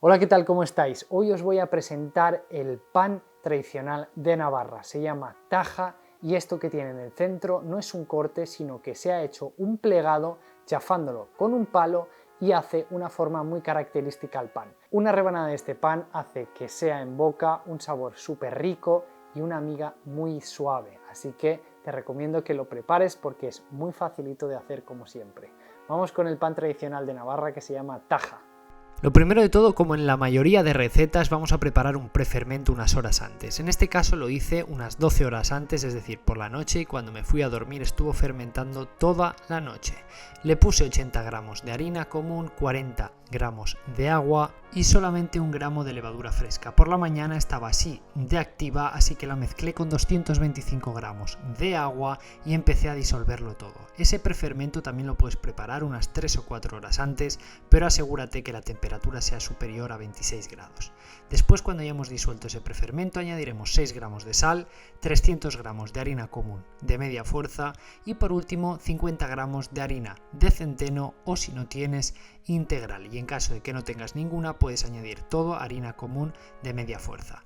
Hola, ¿qué tal? ¿Cómo estáis? Hoy os voy a presentar el pan tradicional de Navarra. Se llama taja y esto que tiene en el centro no es un corte, sino que se ha hecho un plegado chafándolo con un palo y hace una forma muy característica al pan. Una rebanada de este pan hace que sea en boca un sabor súper rico y una miga muy suave, así que te recomiendo que lo prepares porque es muy facilito de hacer como siempre. Vamos con el pan tradicional de Navarra que se llama taja. Lo primero de todo, como en la mayoría de recetas, vamos a preparar un prefermento unas horas antes. En este caso lo hice unas 12 horas antes, es decir, por la noche, y cuando me fui a dormir estuvo fermentando toda la noche. Le puse 80 gramos de harina común, 40 gramos de agua y solamente 1 gramo de levadura fresca. Por la mañana estaba así de activa, así que la mezclé con 225 gramos de agua y empecé a disolverlo todo. Ese prefermento también lo puedes preparar unas 3 o 4 horas antes, pero asegúrate que la temperatura sea superior a 26 grados. Después, cuando hayamos disuelto ese prefermento, añadiremos 6 gramos de sal, 300 gramos de harina común de media fuerza y por último 50 gramos de harina de centeno o, si no tienes, integral, y en caso de que no tengas ninguna puedes añadir todo harina común de media fuerza.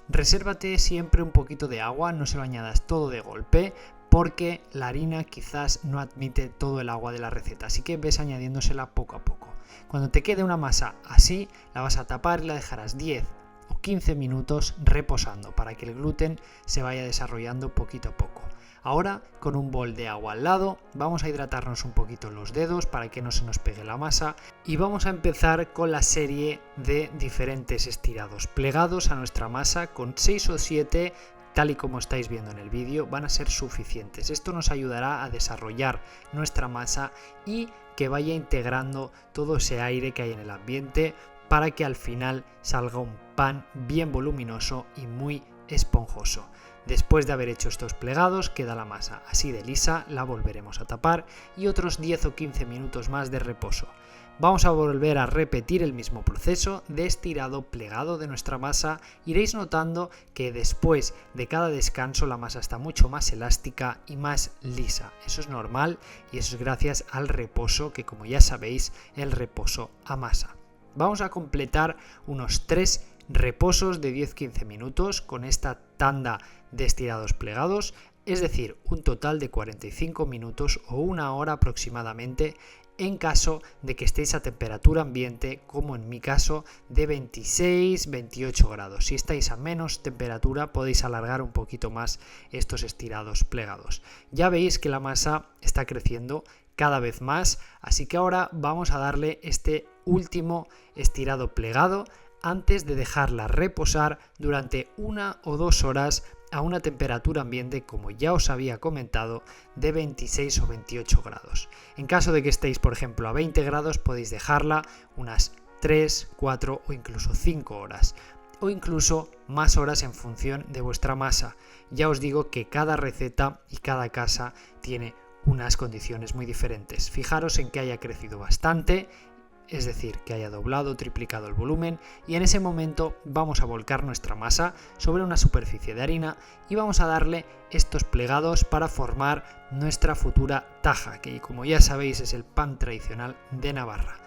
Resérvate siempre un poquito de agua, no se lo añadas todo de golpe porque la harina quizás no admite todo el agua de la receta, así que ves añadiéndosela poco a poco. Cuando te quede una masa así, la vas a tapar y la dejarás 10 o 15 minutos reposando para que el gluten se vaya desarrollando poquito a poco. Ahora, con un bol de agua al lado, vamos a hidratarnos un poquito los dedos para que no se nos pegue la masa y vamos a empezar con la serie de diferentes estirados plegados a nuestra masa. Con 6 o 7, tal y como estáis viendo en el vídeo, van a ser suficientes. Esto nos ayudará a desarrollar nuestra masa y que vaya integrando todo ese aire que hay en el ambiente para que al final salga un pan bien voluminoso y muy esponjoso. Después de haber hecho estos plegados, queda la masa así de lisa, la volveremos a tapar y otros 10 o 15 minutos más de reposo. Vamos a volver a repetir el mismo proceso de estirado plegado de nuestra masa. Iréis notando que después de cada descanso la masa está mucho más elástica y más lisa. Eso es normal y eso es gracias al reposo, que como ya sabéis, el reposo amasa. Vamos a completar unos 3 reposos de 10-15 minutos con esta tanda de estirados plegados, es decir, un total de 45 minutos o 1 hora aproximadamente, en caso de que estéis a temperatura ambiente, como en mi caso, de 26-28 grados. Si estáis a menos temperatura podéis alargar un poquito más estos estirados plegados. Ya veis que la masa está creciendo cada vez más, así que ahora vamos a darle este último estirado plegado antes de dejarla reposar durante 1 o 2 horas a una temperatura ambiente, como ya os había comentado, de 26 o 28 grados. En caso de que estéis, por ejemplo, a 20 grados, podéis dejarla unas 3, 4 o incluso 5 horas, o incluso más horas en función de vuestra masa. Ya os digo que cada receta y cada casa tiene unas condiciones muy diferentes. Fijaros en que haya crecido bastante, es decir, que haya doblado o triplicado el volumen, y en ese momento vamos a volcar nuestra masa sobre una superficie de harina y vamos a darle estos plegados para formar nuestra futura taja, que como ya sabéis es el pan tradicional de Navarra.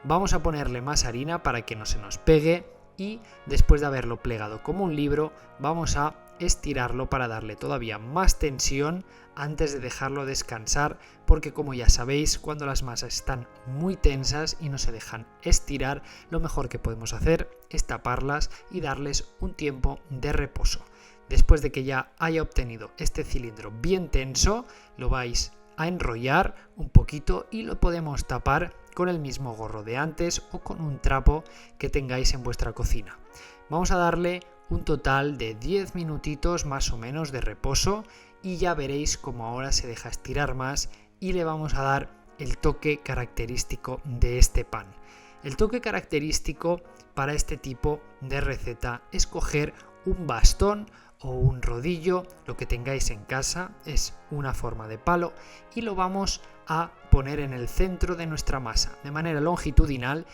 Vamos a ponerle más harina para que no se nos pegue y después de haberlo plegado como un libro vamos a estirarlo para darle todavía más tensión antes de dejarlo descansar, porque como ya sabéis, cuando las masas están muy tensas y no se dejan estirar, lo mejor que podemos hacer es taparlas y darles un tiempo de reposo. Después de que ya haya obtenido este cilindro bien tenso, lo vais a enrollar un poquito y lo podemos tapar con el mismo gorro de antes o con un trapo que tengáis en vuestra cocina. Vamos a darle un total de 10 minutitos más o menos de reposo y ya veréis cómo ahora se deja estirar más y le vamos a dar el toque característico de este pan. El toque característico para este tipo de receta es coger un bastón o un rodillo, lo que tengáis en casa, es una forma de palo, y lo vamos a poner en el centro de nuestra masa de manera longitudinal,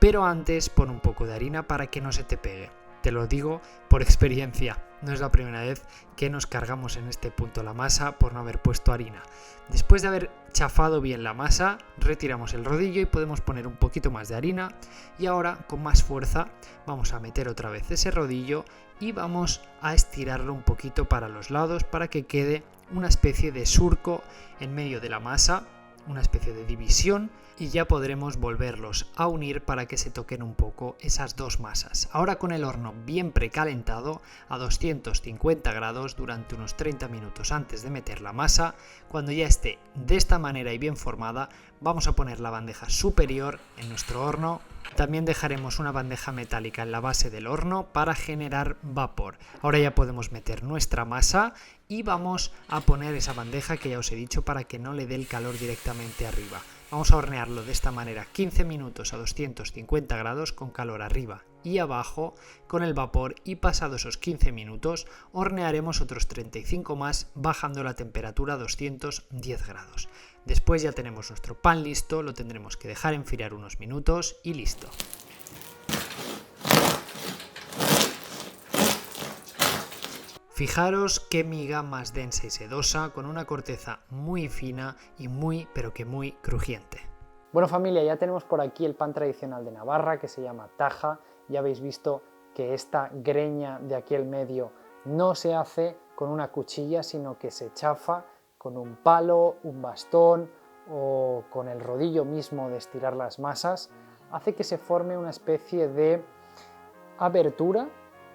pero antes pon un poco de harina para que no se te pegue. Te lo digo por experiencia. no es la primera vez que nos cargamos en este punto la masa por no haber puesto harina. Después de haber chafado bien la masa, retiramos el rodillo y podemos poner un poquito más de harina y ahora con más fuerza vamos a meter otra vez ese rodillo y vamos a estirarlo un poquito para los lados para que quede una especie de surco en medio de la masa, una especie de división, y ya podremos volverlos a unir para que se toquen un poco esas dos masas. Ahora con el horno bien precalentado a 250 grados durante unos 30 minutos antes de meter la masa, cuando ya esté de esta manera y bien formada, vamos a poner la bandeja superior en nuestro horno. También dejaremos una bandeja metálica en la base del horno para generar vapor. Ahora ya podemos meter nuestra masa y vamos a poner esa bandeja que ya os he dicho para que no le dé el calor directamente arriba. Vamos a hornearlo de esta manera 15 minutos a 250 grados con calor arriba y abajo con el vapor, y pasados esos 15 minutos hornearemos otros 35 más bajando la temperatura a 210 grados. Después ya tenemos nuestro pan listo, lo tendremos que dejar enfriar unos minutos y listo. Fijaros qué miga más densa y sedosa, con una corteza muy fina y muy, pero que muy crujiente. Bueno familia, ya tenemos por aquí el pan tradicional de Navarra que se llama taja. Ya habéis visto que esta greña de aquí al medio no se hace con una cuchilla, sino que se chafa con un palo, un bastón o con el rodillo mismo de estirar las masas. Hace que se forme una especie de abertura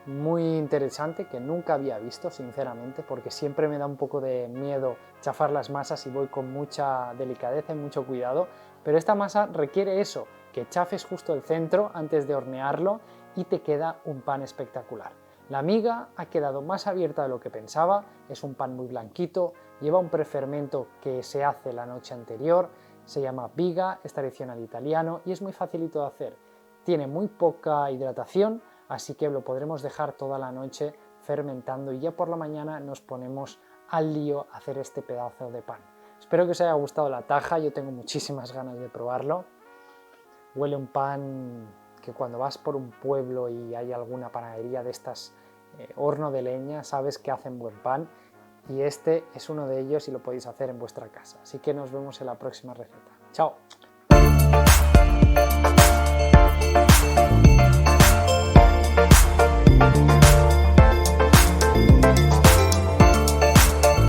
muy interesante que nunca había visto, sinceramente, porque siempre me da un poco de miedo chafar las masas y voy con mucha delicadeza y mucho cuidado, pero esta masa requiere eso, que chafes justo el centro antes de hornearlo y te queda un pan espectacular. La miga ha quedado más abierta de lo que pensaba, es un pan muy blanquito, lleva un prefermento que se hace la noche anterior, se llama biga, es tradicional italiano y es muy facilito de hacer. Tiene muy poca hidratación, así que lo podremos dejar toda la noche fermentando y ya por la mañana nos ponemos al lío a hacer este pedazo de pan. Espero que os haya gustado la taja, yo tengo muchísimas ganas de probarlo. Huele un pan que cuando vas por un pueblo y hay alguna panadería de estas, horno de leña, sabes que hacen buen pan, y este es uno de ellos y lo podéis hacer en vuestra casa. Así que nos vemos en la próxima receta. ¡Chao!